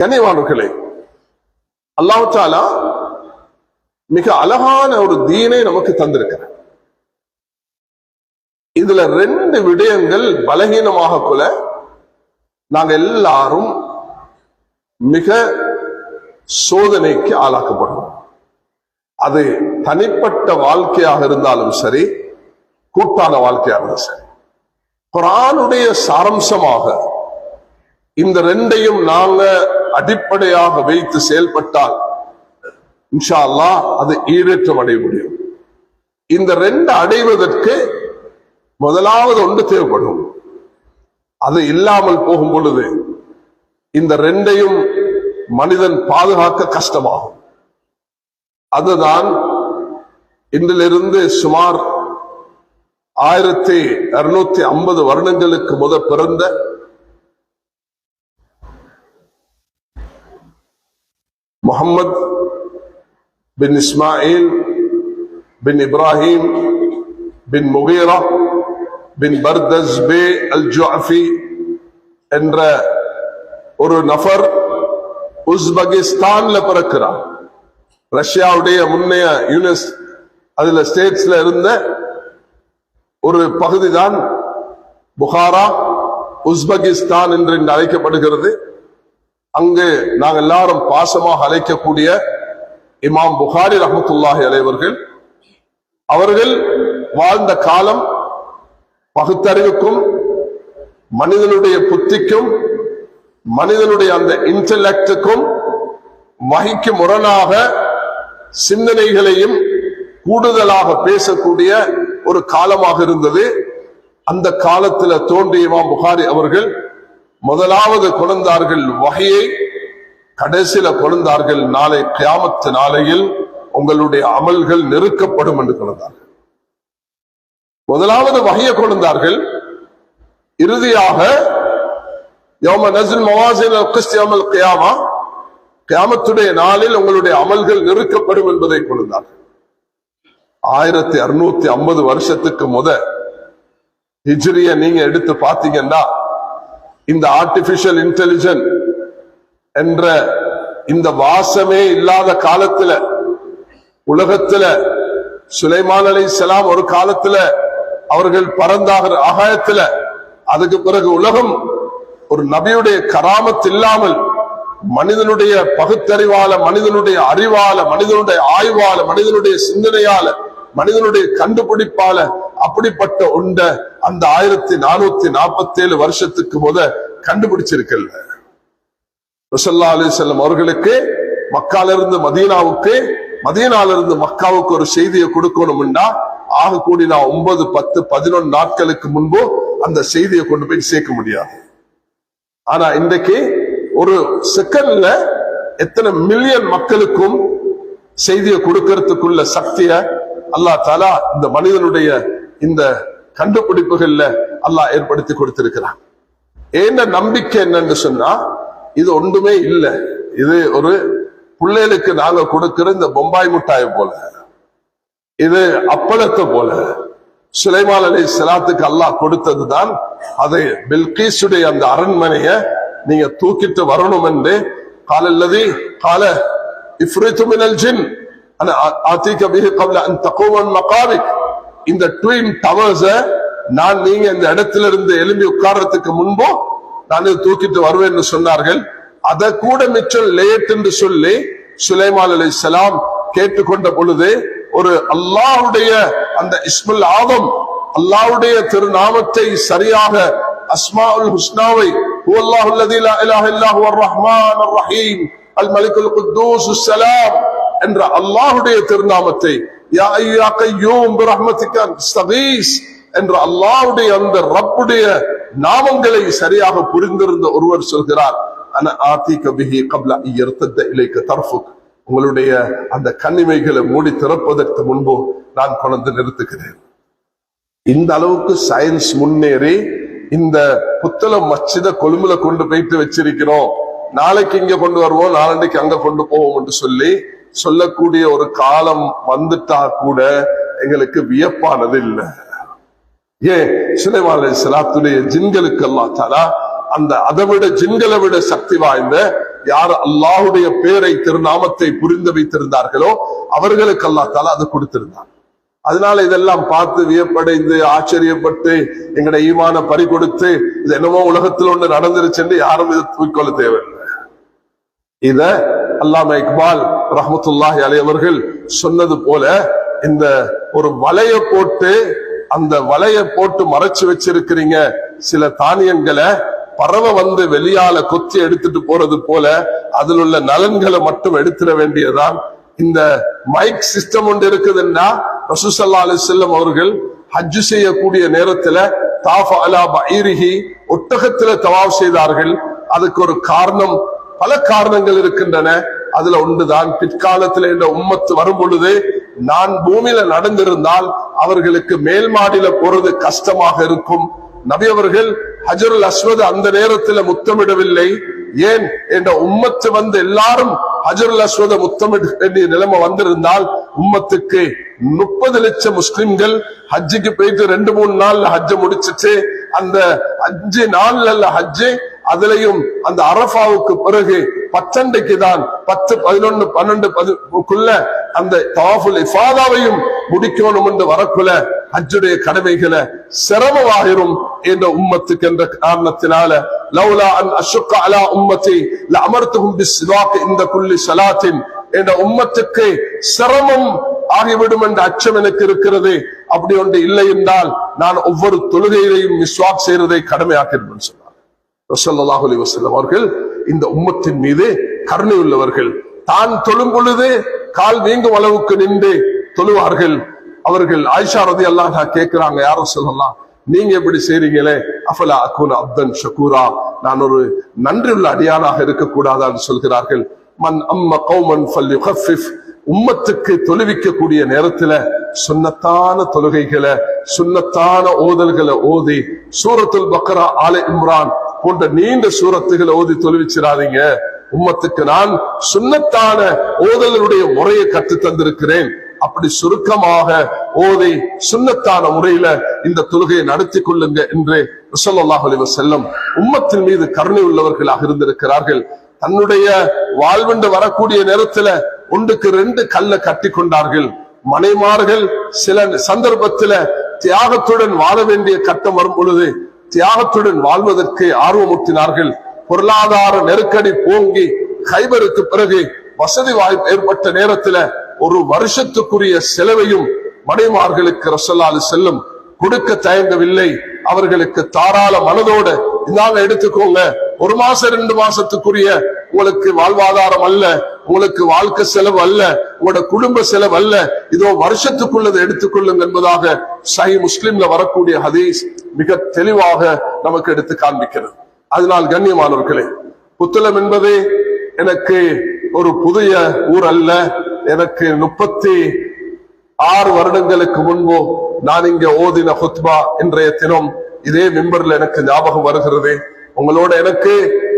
கண்ணியமானவர்களே, அல்லாஹ் தஆலா மிக அழகான ஒரு தீனை நமக்கு தந்திருக்கிறார். இதுல ரெண்டு விடயங்கள் பலகீனமாக கொள்ள நாங்க எல்லாரும் மிக சோதனைக்கு ஆளாக்கப்படுவோம். அது தனிப்பட்ட வாழ்க்கையாக இருந்தாலும் சரி, கூட்டான வாழ்க்கையாக இருந்தாலும் சரி. குர்ஆனுடைய சாரம்சமாக இந்த ரெண்டையும் நாங்க அடிப்படையாக வைத்து செயல்பட்டால் இன்ஷா அல்லாஹ் அது ஈடேற்றம் அடைய முடியும். இந்த ரெண்டு அடைவதற்கு முதலாவது ஒன்று தேவைப்படும். அது இல்லாமல் போகும் பொழுது இந்த ரெண்டையும் மனிதன் பாதுகாக்க கஷ்டமாகும். அதுதான் இன்றிலிருந்து சுமார் 1650 வருடங்களுக்கு பிறந்த முஹம்மது பின் இஸ்மாயில் பின் இப்ராஹிம் பின் முகீரா பின் பர்தஸ் பே அல் ஜுஅஃபி என்ற ஒரு நபர் உஸ்பெகிஸ்தான்ல பிறக்கிறார். ரஷ்யாவுடைய முன்னைய யூனிஸ் அதுல ஸ்டேட்ஸ்ல இருந்த ஒரு பகுதி தான் புகாரா, உஸ்பெகிஸ்தான் என்று அழைக்கப்படுகிறது. அங்கு நாங்கள் எல்லாரும் பாசமாக அழைக்கக்கூடிய இமாம் புகாரி ரஹ்மத்துல்லாஹி அலைஹி அவர்கள் வாழ்ந்த காலம் பகுத்தறிவுக்கும் மனிதனுடைய புத்திக்கும் மனிதனுடைய அந்த இன்டெலெக்டுக்கும் வகைக்கு முரணாக சிந்தனைகளையும் கூடுதலாக பேசக்கூடிய ஒரு காலமாக இருந்தது. அந்த காலத்தில் தோன்றிய இமாம் புகாரி அவர்கள் முதலாவது கொண்டார்கள் வகையை, கடைசியில கொண்டார்கள் நாளை கியாமத் நாளையில் உங்களுடைய அமல்கள் நெருக்கப்படும் என்று கொண்டார்கள். முதலாவது வகையை கொண்டார்கள். இறுதியாக யௌம நஸ்ல் மவாசின் அல்-கிஸ்த் யௌமல் கியாமா, கியாமத்துடைய நாளில் உங்களுடைய அமல்கள் நெருக்கப்படும் என்பதை கொண்டார்கள். 1650 வருஷத்துக்கு ஹிஜ்ரிய நீங்க எடுத்து பாத்தீங்கன்னா இந்த ஆர்டிபிஷியல் இன்டெலிஜென்ஸ் என்ற இந்த வாசமே இல்லாத காலத்துல உலகத்துல சுலைமான் அலைஹிஸ்ஸலாம் ஒரு காலத்துல அவர்கள் பறந்தாக ஆகாயத்துல, அதுக்கு பிறகு உலகம் ஒரு நபியுடைய கராமத் இல்லாமல் மனிதனுடைய பகுத்தறிவால, மனிதனுடைய அறிவால, மனிதனுடைய ஆய்வால, மனிதனுடைய சிந்தனையால, மனிதனுடைய கண்டுபிடிப்பால அப்படிப்பட்ட உண்ட அந்த 1447 வருஷத்துக்கு கண்டுபிடிச்சிருக்கல. ரசூலுல்லாஹி அலைஹி வஸல்லம் அவர்களுக்கு மக்காலிருந்து மதீனாவுக்கு, மதீனாலிருந்து மக்காவுக்கு ஒரு செய்தியை கொடுக்கணும்னா ஆக கூடி 9, 10, 11 நாட்களுக்கு முன்பு அந்த செய்தியை கொண்டு போய் சேர்க்க முடியாது. ஆனா இன்றைக்கு ஒரு செகண்ட்ல எத்தனை மில்லியன் மக்களுக்கும் செய்தியை கொடுக்கறதுக்குள்ள சக்திய அல்லாஹ் தஆலா இந்த மனிதனுடைய இந்த கண்டுபிடிப்புகள்ல அல்லாஹ் ஏற்படுத்தி கொடுத்திருக்கிறான். என்ன நம்பிக்கை என்னன்னு சொன்னா, இது ஒன்றுமே இல்லை, இது ஒரு பிள்ளைகளுக்கு நாங்க கொடுக்கிற இந்த பொம்பாய் முட்டாயை போல, இது அப்பளத்தை போல. சுலைமான் அலைஹிஸ்ஸலாத்துக்கு அல்லாஹ் கொடுத்ததுதான். அதை பில்கீசுடைய அந்த அரண்மனைய நீங்க தூக்கிட்டு வரணும் என்று காலல்லதி கால இஃப்ரித்து மினல் ஜின் அன ஆதீக பிஹி قبل ان تقوم من مقامك, இந்த ட்வின் டவர்ஸ நான் நீங்க இந்த இடத்துல இருந்து எழும்பி உட்கார்றதுக்கு முன்போ நான் தூக்கிட்டு வருவேன்னு சொன்னார்கள். அதை கூட மிச்சம் லேட் என்று சொல்லி சுலைமான் அலைஹிஸ்ஸலாம் கேட்டுக்கொண்ட பொழுது ஒரு அல்லாஹ்வுடைய அந்த இஸ்முல் ஆதம், அல்லாஹ்வுடைய திருநாமத்தை சரியாக அஸ்மாஉல் ஹுஸ்னாவை ஹுவல்லாஹு அல்லதி லா இலாஹ இல்லா ஹுவர் ரஹ்மானுர் ரஹீம் அல் மலிக்குல் குத்தூஸ் ஸலாம் என்ற அல்லாஹ்வுடைய திருநாமத்தை, யா அய்யா கய்யூம் பிரஹ்மதிக அஸ்தகீஸ் என்ற அல்லாஹ்வுடைய அந்த ரப்புடைய நாமங்களை சரியாக புரிந்திருந்த ஒருவர் சொல்கிறார், அன ஆதீக பிஹி قبل ان يرتد اليك طرفك, உங்களுடைய அந்த கண்ணிமைகளை மூடி திறப்பதற்கு முன்பு நான் கொண்டு நிறுத்துகிறேன். இந்த அளவுக்கு சயின்ஸ் முன்னேறி இந்த புத்தளம் மஸ்ஜித கொழும்புல கொண்டு போயிட்டு வச்சிருக்கிறோம், நாளைக்கு இங்க கொண்டு வருவோம், நாளைக்கு அங்க கொண்டு போவோம் என்று சொல்லக்கூடிய ஒரு காலம் வந்துட்டா கூட எங்களுக்கு வியப்பானது இல்லை. ஏன் சுலைமான் அலைஹிஸ்ஸலாத்துடைய ஜின்களுக்கு அல்லாஹ் தஆலா அந்த அதை விட ஜின்களை விட சக்தி வாய்ந்த யார் அல்லாஹுடைய பேரை திருநாமத்தை புரிந்து வைத்திருந்தார்களோ அவர்களுக்கு அல்லாஹ் தஆலா அது கொடுத்திருந்தார். அதனால இதெல்லாம் பார்த்து வியப்படைந்து ஆச்சரியப்பட்டு எங்கட ஈமான பறி கொடுத்து இது என்னமோ உலகத்தில் ஒன்று நடந்துருச்சு யாரும் இதை தூக்கிக்கொள்ள தேவையில்லை. இத அல்லாமா இக்பால் ரஹ்மத்துல்லாஹி அலைஹி அவர்கள் சொன்னது போல இந்த ஒரு வலைய போட்டு அந்த வலைய போட்டு மறைச்சு வச்சிருக்கிறீங்க சில தானியங்களை பறவை வந்து வெளியால கொத்தி எடுத்துட்டு போறது போல அதில் உள்ள நலன்களை மட்டும் எடுத்துட வேண்டியதான். இந்த மைக் சிஸ்டம் ஒன்று இருக்குதுன்னா ரசூல் ஸல்லல்லாஹு அலைஹி வஸல்லம் அவர்கள் ஹஜ் செய்யக்கூடிய நேரத்துல தாஃப அலா பஈரிஹி ஒட்டகத்துல தவாஃப் செய்தார்கள். அதுக்கு ஒரு காரணம், பல காரணங்கள் இருக்கின்றன. அதுல ஒன்றுதான் பிற்காலத்துல இந்த உம்மத்து வரும் பொழுது நான் பூமியில நடந்திருந்தால் அவர்களுக்கு மேல் மாடியில போறது கஷ்டமாக இருக்கும். நபி அவர்கள் ஹஜருல் அஸ்வத் அந்த நேரத்துல முத்தமிடவில்லை. ஏன் என்ற உம்மத்து வந்து எல்லாரும் ஹஜருல் அஸ்வத முத்தமிட வேண்டிய நிலைமை வந்திருந்தால் உம்மத்துக்கு 30 லட்சம் முஸ்லிம்கள் ஹஜ்ஜுக்கு போயிட்டு 2-3 நாள்ல ஹஜ்ஜ முடிச்சுட்டு அந்த 5 நாள்ல ஹஜ்ஜு அதுலயும் அந்த அரஃபாவுக்கு பிறகு 10 தான் 10, 11, 12 அந்த தவாஃபுல் இஃபாதாவையும் முடிக்கணும் என்று வரக்குள்ள ஹஜ்ஜுடைய கடமைகளை சிரமமாகிரும் என்ற உம்மத்துக்கு என்ற காரணத்தினால லௌலா அன் அஷ்க அலா உம்மதி லஅமர்துஹும் பிஸ்ஸிவாக் இந்த குல்லி ஸலாத்தின் என்ற உம்மத்துக்கு சிரமம் ஆகிவிடும் என்ற அச்சம் எனக்கு இருக்கிறது. அப்படி ஒன்று இல்லை என்றால் நான் ஒவ்வொரு தொழுகையிலையும் மிஸ்வாக் செய்யறதை கடமையாக்கிறேன் சொன்னார் ஸல்லல்லாஹு அலைஹி வஸல்லம் அவர்கள். இந்த உம்மத்தின் மீது கருணை உள்ளவர்கள். தான் தொழும் பொழுது கால் வீங்கும் அளவுக்கு நின்று தொழுவார்கள். அவர்கள் ஆயிஷா ரலியல்லாஹு அன்ஹா கேட்கிறாங்க, யா ரசூலல்லாஹ் நீங்க எப்படி செய்றீங்களே, அஃபலா அகூன அப்தன் ஷகூரா, நான் ஒரு நன்றியுள்ள அடியானாக இருக்கக்கூடாதான்னு சொல்கிறார்கள். மன் அம்ம கௌமன் ஃபல்யுகஃபிஃப், உம்மத்துக்கு தொழுவிக்கக்கூடிய நேரத்துல சுன்னத்தான தொழுகைகளை சுன்னத்தான ஓதல்களை ஓதி சூரத்துல் பக்ரா ஆல இம்ரான் போன்ற நீண்ட சூரத்துகளை ஓதி தொழுவிச்சிடாதீங்க. உம்மத்துக்கு நான் சுன்னத்தான ஓதலுடைய முறையை கற்று தந்திருக்கிறேன். அப்படி சுருக்கமாக ஓதி சுன்னத்தான முறையில இந்த தொழுகையை நடத்தி கொள்ளுங்க என்று ஸல்லல்லாஹு அலைஹி வஸல்லம் உம்மத்தின் மீது கருணை உள்ளவர்களாக இருந்திருக்கிறார்கள். தன்னுடைய வாழ்வென்று வரக்கூடிய நேரத்துல 1க்கு 2 கல்லை கட்டி கொண்டார்கள். மனைமார்கள் சில சந்தர்ப்பத்துல தியாகத்துடன் வாழ வேண்டிய கட்டம் வரும் பொழுது தியாகத்துடன் வாழ்வதற்கு ஆர்வமூட்டினார்கள். பொருளாதார நெருக்கடி போங்கி கைபருக்கு பிறகு வசதி வாய்ப்பு ஏற்பட்ட நேரத்துல ஒரு வருஷத்துக்குரிய செலவையும் மனைமார்களுக்கு ரசூலுல்லாஹி அலைஹி வஸல்லம் கொடுக்க தயங்கவில்லை. அவர்களுக்கு தாராள மனதோடு இந்தாங்க எடுத்துக்கோங்க, 1 மாசம் 2 மாசத்துக்குரிய உங்களுக்கு வாழ்வாதாரம் அல்ல, உங்களுக்கு வாழ்க்கை செலவு அல்ல, உங்களோட குடும்ப செலவு அல்ல, இதோ வருஷத்துக்குள்ளதை எடுத்துக்கொள்ளுங்க என்பதாக சஹீஹ் முஸ்லிம்ல வரக்கூடிய ஹதீஸ் மிக தெளிவாக நமக்கு எடுத்து காண்பிக்கிறது. அதனால் கண்ணியமானவர்களே, புத்தளம் என்பது எனக்கு ஒரு புதிய ஊர் அல்ல. எனக்கு 36 வருடங்களுக்கு முன்பு நான் இங்க ஓதின ஹுத்பா இன்றைய தினம் இதே மிம்பர்ல எனக்கு ஞாபகம் வருகிறது. உங்களோட எனக்கு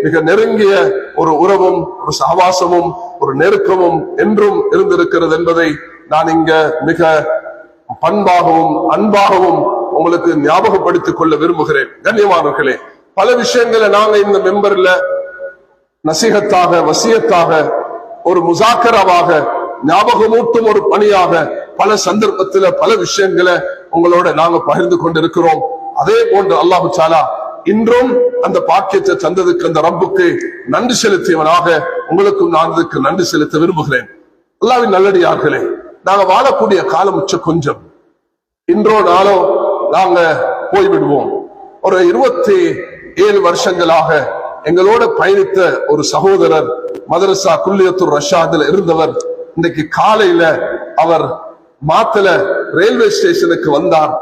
மிக நெருங்கிய ஒரு உறவும் ஒரு சகவாசமும் ஒரு நெருக்கமும் என்றும் இருந்திருக்கிறது என்பதை நான் இங்க மிக பண்பாகவும் அன்பாகவும் உங்களுக்கு ஞாபகப்படுத்திக் கொள்ள விரும்புகிறேன். கண்ணியமானவர்களே, பல விஷயங்களை நாங்க இந்த மெம்பர்ல நசீகத்தாக வசியத்தாக ஒரு முசாக்கராவாக ஞாபகமூட்டும் ஒரு பணியாக பல சந்தர்ப்பத்துல பல விஷயங்களை உங்களோட நாங்க பகிர்ந்து கொண்டிருக்கிறோம். அதே போன்று அல்லாஹு தஆலா இன்றும் அந்த பாக்கியத்தை தந்ததுக்கு அந்த ரப்புக்கு நன்றி செலுத்தியவனாக உங்களுக்கும் நான் அதுக்கு நன்றி செலுத்த விரும்புகிறேன். அல்லாஹ்வின் நல்லடியார்களே, நாங்க வாழக்கூடிய காலம் உச்ச கொஞ்சம். இன்றோ நாளோ நாங்க போய்விடுவோம். ஒரு 27 வருஷங்களாக எங்களோட பயணித்த ஒரு சகோதரர் மதரசா குல்லியத்துர் ரஷாதுல இருந்தவர் இன்றைக்கு காலையில அவர் மாத்தல ரயில்வே ஸ்டேஷனுக்கு வந்தார்,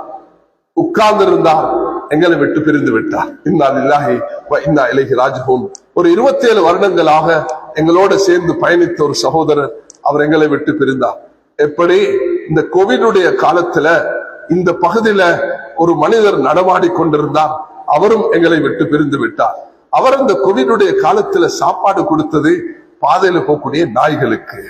உட்கார்ந்து இருந்தார், எங்களை விட்டு பிரிந்து விட்டார். இன்னா லில்லாஹி வ இன்னா இலைஹி ராஜிஊன். ஒரு 27 வருடங்களாக எங்களோட சேர்ந்து பயணித்த ஒரு சகோதரர் அவர் எங்களை விட்டு பிரிந்தார். எப்படி இந்த கோவிடுடைய காலத்துல இந்த பகுதியில ஒரு மனிதர் நடமாடி கொண்டிருந்தார், அவரும் எங்களை விட்டு பிரிந்து விட்டார். அவர் இந்த கோவிடுடைய காலத்துல சாப்பாடு கொடுத்தது பாதையில போகக்கூடிய நாய்களுக்கு.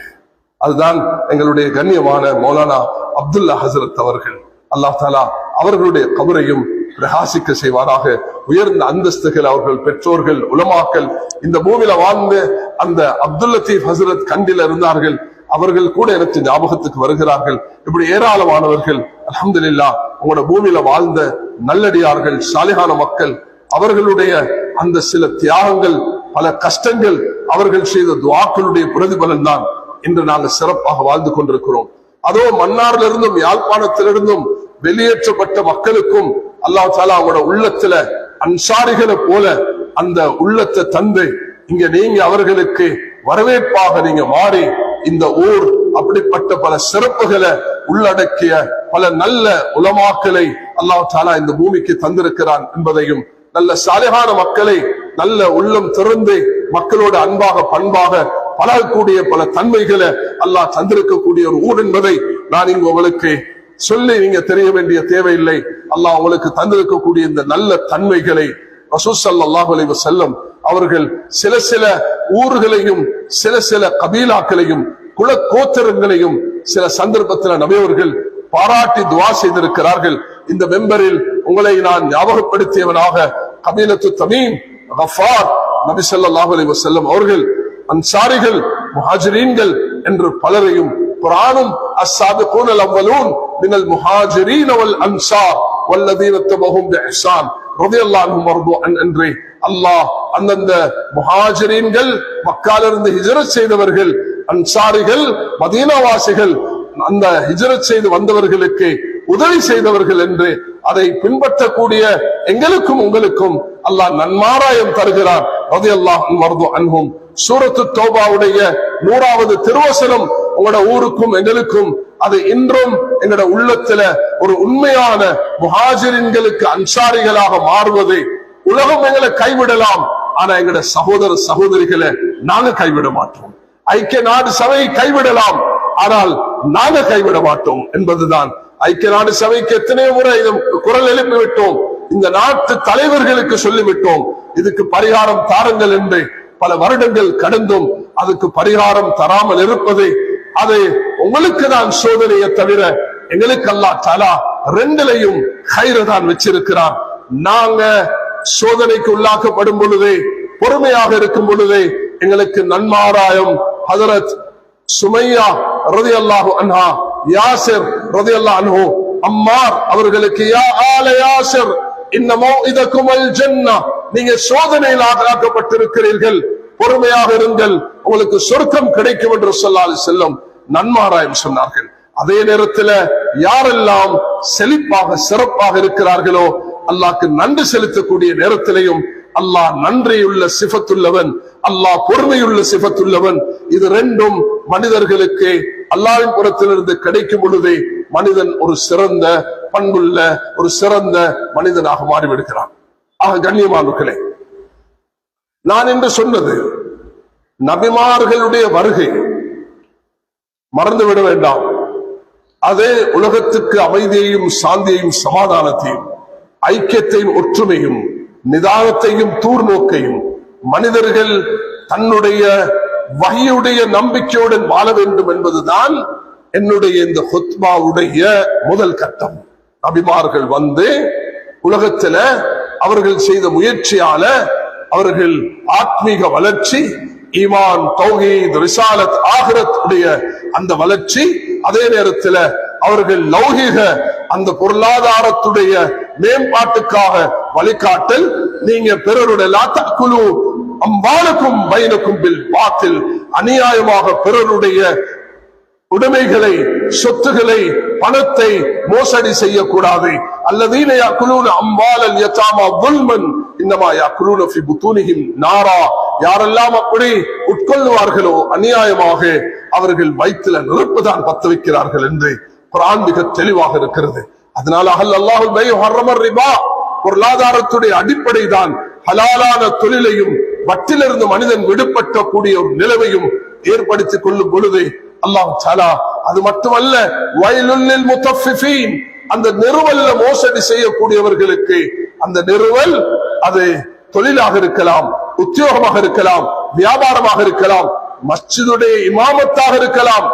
அதுதான் எங்களுடைய கண்ணியமான மௌலானா அப்துல்லா ஹசரத் அவர்கள். அல்லாஹ் தஆலா அவர்களுடைய கபரையும் பிரகாசிக்க செய்வாராக. உயர்ந்த அந்தஸ்துகள் அவர்கள் பெற்றோர்கள் உலமாக்கள் இந்த பூமியில வாழ்ந்து அந்த அப்துல் லத்தீப் ஹசரத் கண்டில இருந்தார்கள், அவர்கள் கூட எனக்கு ஞாபகத்துக்கு வருகிறார்கள். இப்படி ஏராளமானவர்கள் அல்ஹம்துலில்லாஹ் உங்களோட பூமியில வாழ்ந்த நல்லடியார்கள் சாலிஹான மக்கள், அவர்களுடைய அந்த சில தியாகங்கள் பல கஷ்டங்கள் அவர்கள் செய்த துஆக்களுடைய பிரதிபலன் தான் இன்று நாங்கள் சிறப்பாக வாழ்ந்து கொண்டிருக்கிறோம். அதோ மன்னாரிலிருந்தும் யாழ்ப்பாணத்திலிருந்தும் வெளியேற்றப்பட்ட மக்களுக்கும் அல்லாஹ் தஆலா அவங்களோட உள்ளத்துல அன்சாரிகளை போல அந்த உள்ளத்தை தந்து இங்க நீங்க அவர்களுக்கு வரவேற்பாக நீங்க மாறி இந்த ஊர் அப்படிப்பட்ட பல சிறப்புகளை உள்ளடக்கிய பல நல்ல உலமாக்களை அல்லாஹ் தஆலா இந்த பூமிக்கு தந்திருக்கிறான் என்பதையும், நல்ல சாலிஹான மக்களை நல்ல உள்ளம் திறந்து மக்களோட அன்பாக பண்பாக பழகக்கூடிய பல தன்மைகளை அல்லாஹ் தந்திருக்கக்கூடிய ஒரு ஊர் என்பதை நான் இங்கு உங்களுக்கு சொல்லி நீங்க தெரிய வேண்டிய தேவையில்லை. அல்லாஹ் உங்களுக்கு தந்திருக்கக்கூடிய இந்த நல்ல தன்மைகளை ரசூல் ஸல்லல்லாஹு அலைஹி வஸல்லம் அவர்கள் சில சில ஊர்களையும் சில சில கபீலாக்களையும் குல கோத்திரங்களையும் சில சந்தர்ப்பத்தில் நபியவர்கள் பாராட்டி துஆ செய்திருக்கிறார்கள். இந்த மெம்பரில் உங்களை நான் ஞாபகப்படுத்தியவனாக கபீலத்து தமீம் கஃபார் நபி ஸல்லல்லாஹு அலைஹி வஸல்லம் அவர்கள் அன்சாரிகள் முஹாஜிரீன்கள் என்று பலரையும் குர்ஆனும் அஸ்ஸாபிகூனல் அவ்வலூன் மினல் முஹாஜிரீன வல் அன்சார் வல்லதீன தபஹும் பிஇஹ்சான் ரலியல்லாஹு அன்ஹும் வர்து அன் என்று அல்லாஹ் அந்தந்த முஹாஜிரீன்கள் மக்காவிலிருந்து ஹிஜ்ரத் செய்தவர்கள், அன்சாரிகள் மதீனாவாசிகள் அந்த ஹிஜ்ரத் செய்து வந்தவர்களுக்கு உதவி செய்தவர்கள் என்று அதை பின்பற்றக்கூடிய எங்களுக்கும் உங்களுக்கும் அல்லாஹ் நன்மாராயம் தருகிறார். ரலியல்லாஹு அன்ஹும் வர்து அன்ஹும். சூரத்து தௌபாவுடைய 100வது திருவசனம் உங்களோட ஊருக்கும் எங்களுக்கும் அது இன்றும் எங்களோட உள்ளத்துல ஒரு உண்மையான முஹாஜிரின்களுக்கு அன்சாரிகளாக மாறுவது. உலகம் எங்களை கைவிடலாம், ஆனா எங்களோட சகோதர சகோதரிகளை நாங்க கைவிட மாட்டோம். ஐக்கிய நாடு சபை கைவிடலாம், ஆனால் நாங்க கைவிட மாட்டோம் என்பதுதான். ஐக்கிய நாடு சபைக்கு எத்தனையோ முறை குரல் எழுப்பி விட்டோம், இந்த நாட்டு தலைவர்களுக்கு சொல்லிவிட்டோம் இதுக்கு பரிகாரம் தாருங்கள் என்று. பல வருடங்கள் கடந்தும் அதுக்கு பரிகாரம் தராமல் இருப்பது அது உங்களுக்கு தான் சோதனையை தவிர எங்களுக்கு அல்லாஹ் தஆலா ரெண்டிலையும் கைர தான் வச்சிருக்கிறார். நாங்க சோதனைக்கு உள்ளாக்கப்படும் பொழுது பொறுமையாக இருக்கும் பொழுது எங்களுக்கு நன்மாராயம் ஹஜரத் சுமையா ரலியல்லாஹு அன்ஹா, யாசிர் ரலியல்லாஹு அன்ஹு, அம்மார் அவர்களுக்கு யா ஆல யாசிர் இன்ன மௌஇதகுமல் ஜன்னah, நீங்க சோதனையில் ஆக்கப்பட்டிருக்கிறீர்கள், பொறுமையாக இருங்கள், உங்களுக்கு சொர்க்கம் கிடைக்கும் என்று ஸல்லல்லாஹு அலைஹி வஸல்லம் நன்மாராயம் சொன்னார்கள். அதே நேரத்தில் யாரெல்லாம் செழிப்பாக சிறப்பாக இருக்கிறார்களோ அல்லாஹ்க்கு நன்றி செலுத்தக்கூடிய நேரத்திலையும் அல்லாஹ் நன்றியுள்ள சிஃபத்துள்ளவன், அல்லாஹ் பொறுமையுள்ள சிஃபத்துள்ளவன். இது ரெண்டும் மனிதர்களுக்கு அல்லாஹ்வின் புறத்திலிருந்து கிடைக்கும் பொழுது மனிதன் ஒரு சிறந்த பண்புள்ள ஒரு சிறந்த மனிதனாக மாறிவிடுகிறான். ஆக கண்ணியமானவர்களே, நான் என்று சொன்னது நபிமார்களுடைய வருகை மறந்துவிட வேண்டாம். அதே உலகத்துக்கு அமைதியையும் சாந்தியையும் சமாதானத்தையும் ஐக்கியத்தையும் ஒற்றுமையும் நிதானத்தையும் தூர்நோக்கையும் மனிதர்கள் தன்னுடைய வஹியுடைய நம்பிக்கையுடன் வாழ வேண்டும் என்பதுதான் என்னுடைய இந்த ஹுத்பாவுடைய முதல் கட்டம். நபிமார்கள் வந்து உலகத்துல அவர்கள் செய்த முயற்சியால அவர்கள் ஆத்மீக வளர்ச்சி, ஈமான், தௌஹீத், ரிசாலத், ஆகிரத் உடைய அந்த வளர்ச்சி, அதே நேரத்தில் அவர்கள் லௌகீக அந்த பொருளாதாரத்துடைய மேம்பாட்டுக்காக வழிகாட்டல். நீங்க பிறருடைய லா தஅகுலு அம்வாலக்கும் பைனக்கும் பில் பாத்தில், அநியாயமாக பிறருடைய உடைமைகளை சொத்துக்களை பணத்தை மோசடி செய்யக்கூடாது. அல்லதீன யாக்குலூன அம்வாலல் யதாமா ظلمன் இன்னமா யாக்குலூன ஃபீ புத்தூனிஹிம் நாரா, யாரெல்லாம் அப்படி உட்கொள்வார்களோ அநியாயமாக அவர்கள் வயிற்றில நெருப்புதான் பத்த வைக்கிறார்கள் என்று குர்ஆன் மிக தெளிவாக இருக்கிறது. அதனால அல்லாஹுல் பைஅ ஹர்ரமர் ரிபா, பொருளாதாரத்துடைய அடிப்படை தான் ஹலாலான தொழிலையும் வட்டிலிருந்து மனிதன் விடுபட்ட கூடிய ஒரு நிலைமையும் ஏற்படுத்திக் கொள்ளும் பொழுது அல்லாஹ் தஆலா அது மட்டுமல்ல வயலுல் லில் முத்தஃபிஃபீன், அந்த நிறுவல்ல மோசடி செய்யக்கூடியவர்களுக்கு, அந்த நிறுவல் அது தொழிலாக இருக்கலாம், உத்தியோகமாக இருக்கலாம், வியாபாரமாக இருக்கலாம், மஸ்ஜிதுடைய இமாமத்தாக இருக்கலாம்,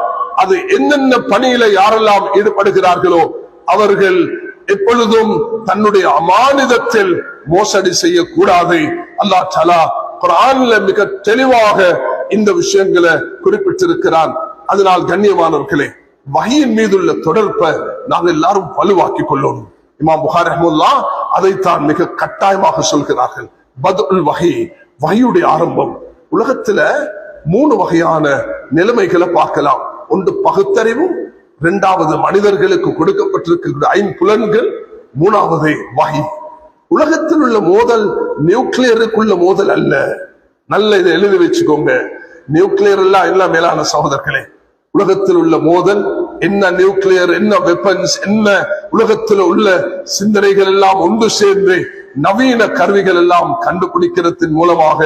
அது என்னென்ன பணியில யாரெல்லாம் ஈடுபடுகிறார்களோ அவர்கள் எப்பொழுதும் தன்னுடைய அமானிதத்தில் மோசடி செய்யக்கூடாது. அல்லாஹ் தஆலா குர்ஆன்ல மிக தெளிவாக இந்த விஷயங்களை குறிப்பிட்டிருக்கிறான். அதனால் கண்ணியமானவர்களே, வஹீயின் மீதுள்ள தொடர்பை நாங்கள் எல்லாரும் வலுவாக்கிக் கொள்ளணும். இமாம் புகாரி ரஹ்மத்துல்லாஹ் அதைத்தான் மிக கட்டாயமாக சொல்கிறார்கள். பத்உல் வஹீ, வஹீயுடைய ஆரம்பம். உலகத்துல 3 வகையான நிலைமைகளை பார்க்கலாம். ஒன்று பகுத்தறிவு, இரண்டாவது மனிதர்களுக்கு கொடுக்கப்பட்டிருக்கிற ஐம்புலன்கள், மூணாவது வஹீ. உலகத்தில் உள்ள மோதல் நியூக்ளியருக்குள்ள மோதல் அல்ல. நல்ல இதை எழுதி வச்சுக்கோங்க. நியூக்ளியர் எல்லாம் மேலான சகோதரர்களே, உலகத்தில் உள்ள மோதல் என்ன, நியூக்ளியர் என்ன, வெப்பன்ஸ் என்ன, உலகத்தில் உள்ள சிந்தனைகள் எல்லாம் ஒன்று சேர்ந்து நவீன கருவிகள் எல்லாம் கண்டுபிடிக்கிறதன் மூலமாக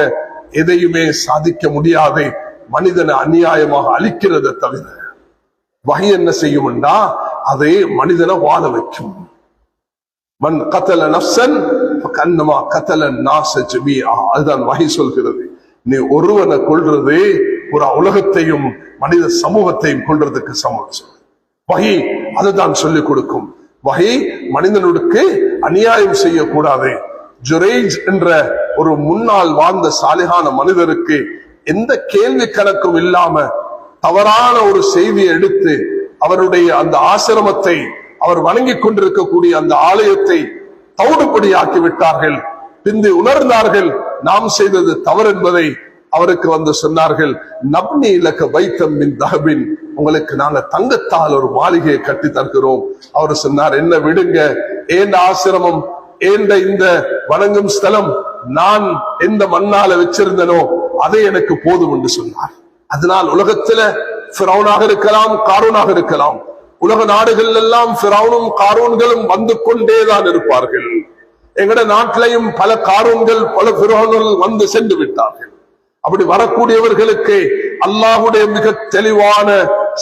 எதையுமே சாதிக்க முடியாது. மனிதனை அநியாயமாக அழிக்கிறத தவிர வஹீ என்ன செய்யும்னா அதே மனிதனை வாழ வைக்கும். மன் கத்தல நஃப்ஸன் ஃபகன்னமா கத்தல நாஸ ஜமீஆ. அதுதான் வஹீ சொல்கிறது. நீ ஒருவனை கொல்றது ஒரு உலகத்தையும் மனித சமூகத்தையும் கொல்றதுக்கு சமம். வஹீ அதுதான் சொல்லிக் கொடுக்கும். வஹீ மனிதனுக்கு அநியாயம் செய்யக்கூடாது. ஜுரைஜ் என்ற ஒரு முன்னால் வாழ்ந்த சாலிகான மனிதருக்கு எந்த கேள்வி கணக்கும் இல்லாம தவறான ஒரு செய்தியை எடுத்து அவருடைய அந்த ஆசிரமத்தை, அவர் வணங்கிக் கொண்டிருக்கக்கூடிய அந்த ஆலயத்தை தவிடுபடியாக்கி விட்டார்கள். பின்பு உணர்ந்தார்கள் நாம் செய்தது தவறு என்பதை. அவருக்கு வந்து சொன்னார்கள், நப்னி இலக்க வைத்தம் மின் தஹபின், உங்களுக்கு நாங்க தங்கத்தால் ஒரு மாளிகையை கட்டி தருகிறோம். அவர் சொன்னார், என்ன விடுங்க, ஏண்ட ஆசிரமம், ஏண்ட இந்த வணங்கும் ஸ்தலம் நான் எந்த மண்ணால வச்சிருந்தனோ அதை எனக்கு போதும் என்று சொன்னார். அதனால் உலகத்துல ஃபிரௌனாக இருக்கலாம், காரூனாக இருக்கலாம். உலக நாடுகள் எல்லாம் ஃபிரௌனும் காரூன்களும் வந்து கொண்டேதான் இருப்பார்கள். எங்கட நாட்டிலையும் பல காரூன்கள் பல ஃபிரௌன்கள் வந்து சென்று விட்டார்கள். அப்படி வரக்கூடியவர்களுக்கு அல்லாஹ்வுடைய மிக தெளிவான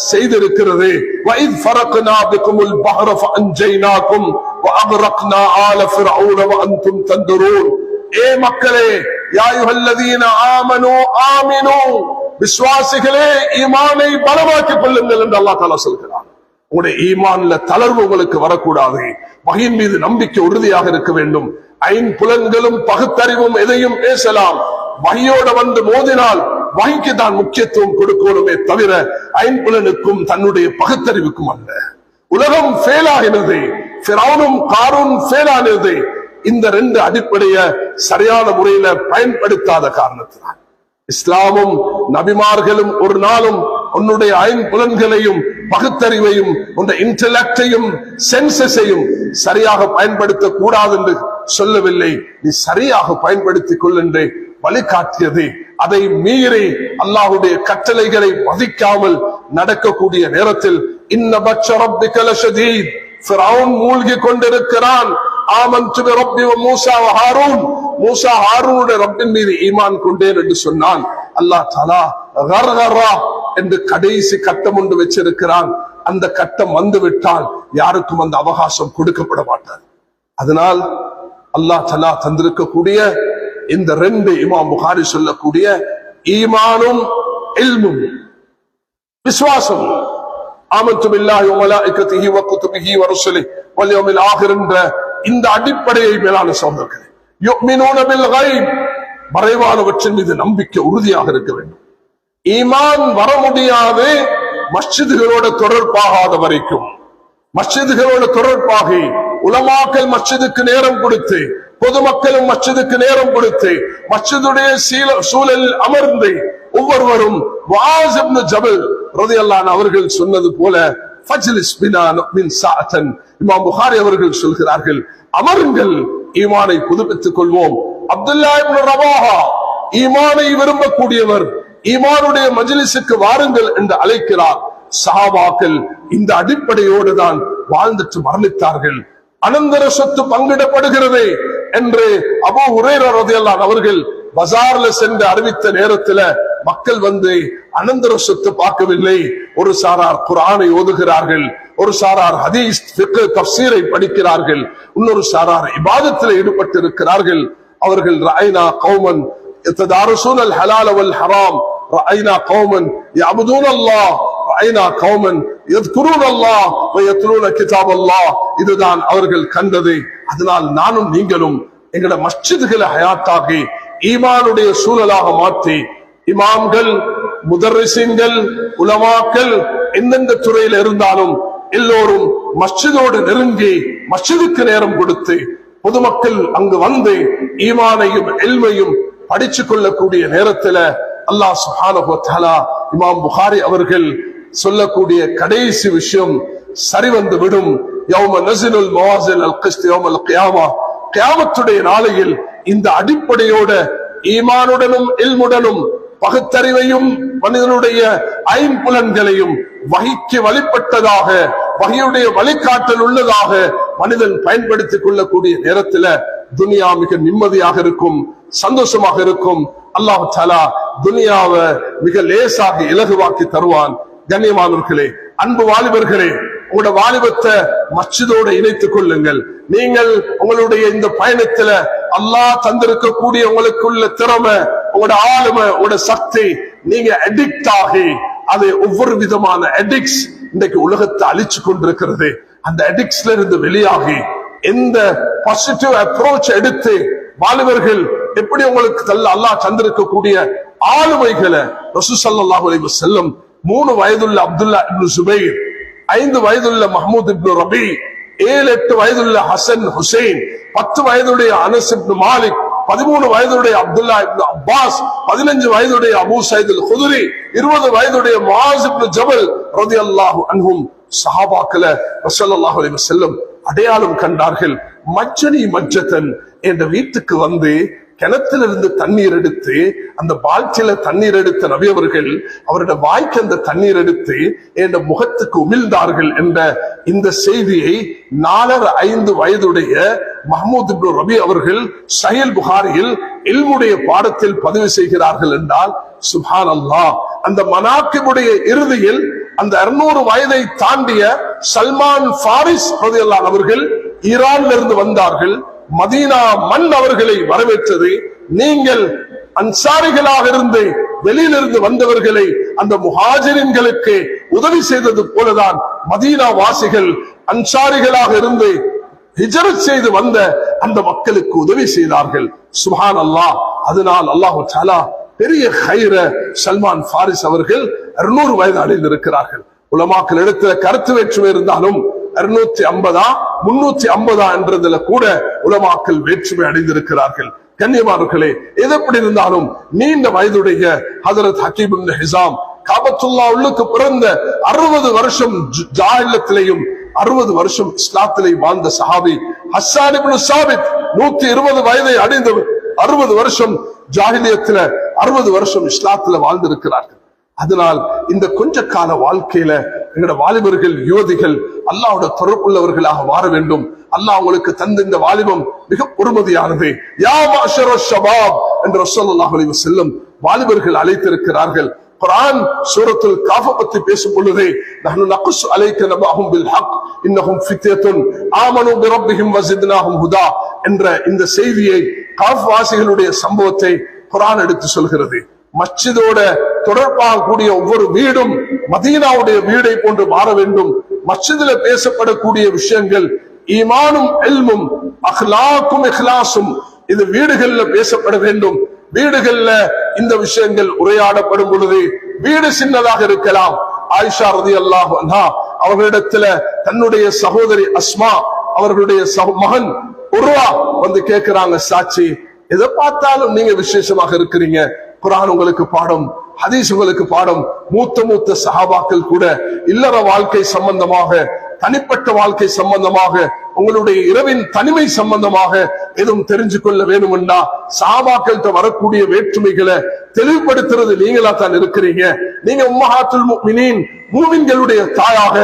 செய்தி இருக்கிறது. وَإِذْ فَرَقْنَا بِكُمُ الْبَحْرَ فَأَنْجَيْنَاكُمْ وَأَغْرَقْنَا آلَ فِرْعَوْنَ وَأَنْتُمْ تَنْظُرُونَ. ஏ மக்களே, யா அய்யுஹல்லதீன ஆமனூ ஆமினூ, விசுவாசிகளே ஈமானை பலமாக்கிக் கொள்ளுங்கள் என்று அல்லாஹ் தஆலா சொல்கிறார். உங்களுடைய ஈமான்ல தளர்வு உங்களுக்கு வரக்கூடாது. வஹீயின் மீது நம்பிக்கை உறுதியாக இருக்க வேண்டும். ஐம்புலன்களும் பகுத்தறிவும் எதையும் பேசலாம். வஹீயோட வந்து மோதினால் வஹீக்கு தான் முக்கியத்துவம் கொடுக்கணுமே தவிர ஐம்புலனுக்கும் தன்னுடைய பகுத்தறிவுக்கும் அல்ல. உலகம் ஃபெயிலாகிறது, ஃபிரௌனும் காரூன் ஃபெயிலானது இந்த 2 அடிப்படைய சரியான முறையில பயன்படுத்தாத காரணத்தினால். இஸ்லாமும் நபிமார்களும் ஒரு நாளும் உன்னுடைய ஐம்புலன்களையும் பகுத்தறிவையும் உன்னுடைய இன்டெலெக்டையும் சென்சஸையும் சரியாக பயன்படுத்த கூடாது என்று சொல்லவில்லை. நீ சரியாக பயன்படுத்திக் கொள் என்று வழிகாட்டியது. அதை மீறி அல்லாஹ்வுடைய கட்டளைகளை மதிக்காமல் நடக்கக்கூடிய நேரத்தில் இன்ன பட்ச ரப்பிக லஷதீத், ஃபிரௌன் மூழ்கி கொண்டிருக்கிறான். ஆமன்து பிரப்பி மூஸா வ ஹாரூன், மூஸா ஹாரூனுடைய ரப்பின் மீது ஈமான் கொண்டேன் என்று சொன்னான். அல்லாஹ் தஆலா கர்கரா என்று கடைசி கட்டம் ஒன்று வச்சிருக்கிறான். அந்த கட்டம் வந்துவிட்டால் யாருக்கும் அந்த அவகாசம் கொடுக்கப்பட மாட்டார். அதனால் அல்லாஹ் தஆலா தந்திருக்கக்கூடிய இந்த 2 இமாம் புகாரி சொல்லக்கூடிய ஈமானும் இல்மும் விசுவாசம், ஆமன்து பில்லாஹி வ மலாயிகத்திஹி வ குதுபிஹி வ ருசுலிஹி வல் யௌமில் ஆகிர் என்ற இந்த அடிப்படையை மேலான சகோதரர்களே, யுமினூன பில் கைப், மறைவானவற்றின் மீது நம்பிக்கை உறுதியாக இருக்க வேண்டும். ஈமான் வர முடியாது மஸ்ஜிதுகளோட தொடர்பாகாத வரைக்கும். மஸ்ஜிதுகளோட தொடர்பாகி உலமாக்கள் மஸ்ஜிதுக்கு நேரம் கொடுத்து, பொதுமக்களும் மஸ்ஜிதுக்கு நேரம் கொடுத்து, மஸ்ஜிதுடைய சூழலில் அமர்ந்து ஒவ்வொருவரும் முஆஸ் இப்னு ஜபல் ரலியல்லாஹு அன்ஹு அவர்கள் சொன்னது போல ஃபஜ்லிஸ் பினா மின் சாஅத்தன், இமாம் புகாரி அவர்கள் சொல்கிறார்கள், அமருங்கள், ஈமானை புதுப்பித்துக் கொள்வோம். அப்துல்லா இப்னு ரவாஹா ஈமானை விரும்பக்கூடியவர், ஈமானுடைய மஜ்லிஸுக்கு வாருங்கள் என்று அழைக்கிறார். சஹாபாக்கள் இந்த அடிப்படையோடு தான் வாழ்ந்துட்டு மரணித்தார்கள். அனந்தர சொத்து பங்கிடப்படுகிறது என்று அபூ ஹுரைரா ரலியல்லாஹு அன்ஹு அவர்கள் பஜார்ல சென்று அறிவித்த நேரத்தில் மக்கள் வந்து அனந்தர சொத்து பார்க்கவில்லை. ஒரு சாரார் குர்ஆனை ஓதுகிறார்கள், ஒரு சாரார் ஹதீஸ் ஃபிக்ஹ் தஃப்சீரை படிக்கிறார்கள், இன்னொரு சாரார் இபாதத்தில் ஈடுபட்டு இருக்கிறார்கள். அவர்கள் ரஅய்னா கௌமன் யததாரஸூன அல் ஹலால வல் ஹராம், ரஅய்னா கௌமன் யஅபுதூன அல்லாஹ், ரஅய்னா கௌமன் யذ்குரூன அல்லாஹ் வ யத்லூன கிதாப் அல்லாஹ். இதுதான் அவர்கள் கண்டது. அதனால் நானும் நீங்களும் எங்கட மஸ்ஜிதுகளை ஹயாத்தாகி ஈமானுடைய சூழலாக மாற்றி இமாம்கள், முதர்ரிசீன்கள், உலமாக்கள் எந்தெந்த துறையில் இருந்தாலும் எல்லோரும் மஸ்ஜிதோடு நெருங்கி மஸ்ஜிதுக்கு நேரம் கொடுத்து பொதுமக்கள் அங்கு வந்து ஈமானையும் இல்மையும் படிச்சு கொள்ளக்கூடிய நேரத்தில் அல்லாஹ் சுப்ஹானஹு வ தஆலா இமாம் புகாரி அவர்கள் சொல்லக்கூடிய கடைசி விஷயம் சரிவந்து விடும். யௌம நஸிலுல் மவாஸின் அல் கிஸ்த் யௌமல் கியாமா. கியாமத்துடைய நாளையில் இந்த அடிப்படையோட ஈமானுடனும் இல்முடனும் பகுத்தறிவையும் மனிதனுடைய ஐம்புலன்களையும் வகைக்கு வழிபட்டதாக, வகையுடைய வழிகாட்டல் உள்ளதாக மனிதன் பயன்படுத்திக் கொள்ளக்கூடிய நேரத்துல துனியா மிக நிம்மதியாக இருக்கும், சந்தோஷமாக இருக்கும். அல்லாஹ் தஆலா துனியாவை மிக லேசாக இலகுவாக்கி தருவான். கண்ணியமானவர்களே, அன்பு வாலிபர்களே, உங்களோட வாலிபத்தை மஸ்ஜிதோடு இணைத்துக் கொள்ளுங்கள். நீங்கள் உங்களுடைய இந்த பயணத்துல அல்லாஹ் தந்திருக்கக்கூடிய உங்களுக்குள்ள திறமை, உங்களோட ஆளுமை, உங்களோட சக்தி, நீங்க அடிக்ட் ஆகி அது ஒவ்வொரு விதமான அடிக்ட்ஸ் இன்றைக்கு உலகத்தை அழிச்சு கொண்டிருக்கிறது. அந்த அடிக்ட்ஸ்ல இருந்து வெளியாகி எந்த பாசிட்டிவ் அப்ரோச் எடுத்து வாலிபர்கள் எப்படி உங்களுக்கு அல்லாஹ் தந்திருக்கக்கூடிய ஆளுமைகளை ரசூல் ஸல்லல்லாஹு அலைஹி வஸல்லம் 3 வயதுள்ள அப்துல்லா இப்னு சுபைர், 5 வயதுள்ள மஹ்மூத் இப்னு ரபி, 7-8 வயதுள்ள ஹசன் ஹுசைன், 10 வயதுடைய அனஸ் இப்னு மாலிக், 13 வயதுடைய அப்துல்லா இப்னு அப்பாஸ், 15 வயதுடைய அபூ சயீத் அல் குத்ரி, 20 வயதுடைய முஆஸ் இப்னு ஜபல் ரலியல்லாஹு அன்ஹும் சஹாபாக்களை ஸல்லல்லாஹு அலைஹி வஸல்லம் அடையாளம் கண்டார்கள். மஜ்ஜனி மஜ்ஜதன், என்ற வீட்டுக்கு வந்து கிணத்திலிருந்து தண்ணீர் எடுத்து அந்த பால்ச்சில தண்ணீர் எடுத்த நபி அவர்கள் அவருடைய வாய்க்கு அந்த தண்ணீர் எடுத்து என்ற முகத்துக்கு உமிழ்ந்தார்கள் என்ற இந்த செய்தியை 4-5 வயதுடைய மஹ்மூத் இப்னு ரபி அவர்கள் சஹீஹ் புகாரியில் இல்முடைய பாடத்தில் பதிவு செய்கிறார்கள் என்றால் சுப்ஹானல்லாஹ். அந்த மனாக்கிபுடைய இறுதியில் அந்த 200 வயதை தாண்டிய சல்மான் ஃபாரிஸ் ரலியல்லாஹு அவர்கள் ஈரான்ல இருந்து வந்தார்கள். மதீனா மண் அவர்களை வரவேற்றது. நீங்கள் அன்சாரிகளாக இருந்து வெளியிலிருந்து வந்தவர்களை அந்த முஹாஜிரின்களுக்கு உதவி செய்தது போலதான் மதீனா வாசிகள் அன்சாரிகளாக இருந்து ஹிஜ்ரத் செய்து வந்த அந்த மக்களுக்கு உதவி செய்தார்கள். சுப்ஹானல்லாஹ். அதனால் அல்லாஹ் தஆலா பெரிய ஹைர சல்மான் ஃபாரிஸ் அவர்கள் 200 வயது அடைந்திருக்கிறார்கள். உலமாக்கள் இடத்துல கருத்து வேற்றுமை இருந்தாலும் 250 350 என்றதுல கூட உலமாக்கள் வேற்றுமை அடைந்திருக்கிறார்கள். கண்ணியமானவர்களே, எது எப்படி இருந்தாலும் நீண்ட வயதுடைய ஹஜரத் ஹக்கீம் இப்னு ஹிஸாம் காபத்துல்லாஹ் உள்ளுக்கு பிறந்த 60 வருஷம் ஜாஹிலியத்திலேயும் 60 வருஷம் இஸ்லாத்திலேயும் வாழ்ந்த சஹாபி ஹஸ்ஸான் இப்னு சாபித் 120 வயதை அடைந்தவர். 60 வருஷம் ஜாஹிலியத்துல 60 வருஷம் இஸ்லாத்துல வாழ்ந்திருக்கிறார்கள். அதனால் இந்த கொஞ்ச கால வாழ்க்கையில எங்களோட வாலிபர்கள், யுவதிகள் அல்லாஹ்வோட தொடர்புள்ளவர்களாக மாற வேண்டும். அல்லாஹ் உங்களுக்கு தந்த இந்த வாலிபம் மிக பொறுமதியானது. யா மஅஷர ஷபாப் என்று ரசூலுல்லாஹி அலைஹி வஸல்லம் வாலிபர்கள் அழைத்திருக்கிறார்கள். குர்ஆன் சூரத்துல் காஃப் பத்தி பேசும் பொழுது நஹ்னு நக்ஸு அலைக நபஹும் பில் ஹக் இன்னஹும் ஃபித்யத்துன் ஆமனு பிரப்பிஹிம் வஸித்னாஹும் ஹுதா என்ற இந்த செய்தியை, காஃப் வாசிகளுடைய சம்பவத்தை குர்ஆன் எடுத்து சொல்கிறது. மஸ்ஜிதோட தொடர்பாக கூடிய ஒவ்வொரு வீடும் மதீனாவுடைய வீடை போன்று மாற வேண்டும். மஸ்ஜிதுல பேசப்படக்கூடிய விஷயங்கள் ஈமானும் இல்மும் அக்லாக்கும் இஹ்லாசும் இது வீடுகள்ல பேசப்பட வேண்டும். வீடுகள்ல இந்த விஷயங்கள் உரையாடப்படும் பொழுது வீடு சின்னதாக இருக்கலாம். ஆயிஷா ரலியல்லாஹு அன்ஹா அவர்களிடத்துல தன்னுடைய சகோதரி அஸ்மா அவர்களுடைய மகன் உர்வா வந்து கேட்கிறாங்க, சாட்சி எதை பார்த்தாலும் நீங்க விசேஷமாக இருக்கிறீங்க, குர்ஆன் உங்களுக்கு பாடம், ஹதீஸ் உங்களுக்கு பாடம். மூத்த சஹாபாக்கள் கூட இல்லற வாழ்க்கை சம்பந்தமாக, தனிப்பட்ட வாழ்க்கை சம்பந்தமாக, உங்களுடைய இரவின் தனிமை சம்பந்தமாக எதுவும் தெரிஞ்சு கொள்ள வேணும்னா சஹாபாக்கள்கிட்ட வரக்கூடிய வேற்றுமைகளை தெளிவுபடுத்துறது நீங்களா தான் இருக்கிறீங்க. நீங்க உம்மஹாத்துல் முஃமினீன், மூமின்களுடைய தாயாக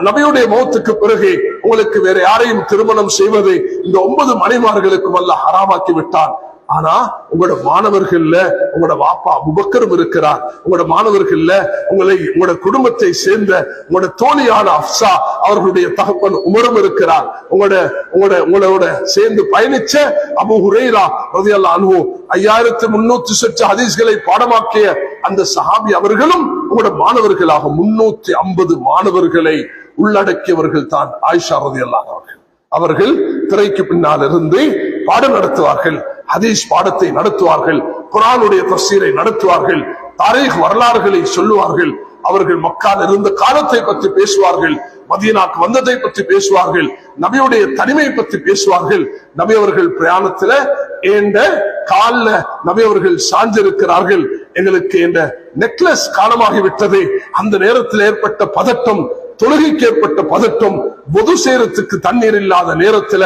நபியுடைய மௌத்துக்கு பிறகு உங்களுக்கு வேற யாரையும் திருமணம் செய்வது இந்த 9 மனைமார்களுக்கும் அல்லாஹ் ஹராமாக்கி விட்டான். ஆனா உங்களோட மாணவர்கள்ல உங்களோட வாப்பா அபூபக்கரும் இருக்கிறார், உங்களோட மாணவர்கள்ல உங்களோட குடும்பத்தை சேர்ந்த உங்களோட தோழியான அப்சா அவர்களுடைய தகப்பன் உமரும் இருக்கிறார், உங்களோட சேர்ந்து பயணிச்ச அபூ ஹுரைரா ரலியல்லாஹு அன்ஹு 5300 சொச்ச ஹதீஸ்களை பாடமாக்கிய அந்த சஹாபி அவர்களும் உங்களோட மாணவர்களாக 350 மாணவர்களை உள்ளடக்கியவர்கள் தான் ஆயிஷா ரலியல்லாஹு அன்ஹா. அவர்கள் திரைக்கு பின்னால் இருந்து பாடம் நடத்துவார்கள், ஹதீஸ் பாடத்தை நடத்துவார்கள், குர்ஆனுடைய தஃசீரை நடத்துவார்கள், தாரீக் வரலாறுகளை சொல்லுவார்கள். அவர்கள் மக்கால் இருந்த காலத்தை பற்றி பேசுவார்கள், மதீனாக்கு வந்ததை பற்றி பேசுவார்கள், நபியுடைய தனிமை பற்றி பேசுவார்கள். நபி அவர்கள் பிரயாணத்துல ஏண்ட கால்ல நபி அவர்கள் சாஞ்சிருக்கிறார்கள், எங்களுக்கு என்ற நெக்லஸ் காணமாகிவிட்டது. அந்த நேரத்தில் ஏற்பட்ட பதட்டம், தொழுகைக்கு ஏற்பட்ட பதட்டம், பொது சேரத்துக்கு தண்ணீர் இல்லாத நேரத்துல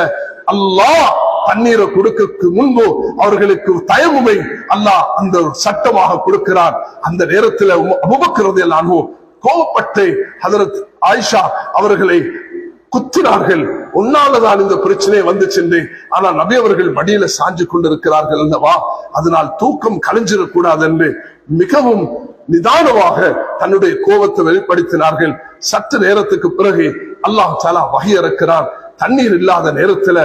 அல்லாஹ் தண்ணீரை கொடுக்க முன்பு அவர்களுக்கு தயமுமை அல்லாஹ் அந்த சட்டமாக கொடுக்கிறார். அந்த நேரத்தில் அபூபக்கர் ரலியல்லாஹு அன்ஹு கோபப்பட்டு ஹஜரத் ஆயிஷா அவர்களை குத்தினார்கள். உன்னாலதான் இந்த பிரச்சனை வந்துச்சு. ஆனா நபி அவர்கள் மடியில சாஞ்சு கொண்டிருக்கிறார்கள் அல்லவா, அதனால் தூக்கம் கலைஞ்சிடக்கூடாது என்று மிகவும் நிதானமாக தன்னுடைய கோபத்தை வெளிப்படுத்தினார்கள். சற்று நேரத்துக்கு பிறகு அல்லாஹ் தஆலா வஹி இறக்கிறான். தண்ணீர் இல்லாத நேரத்துல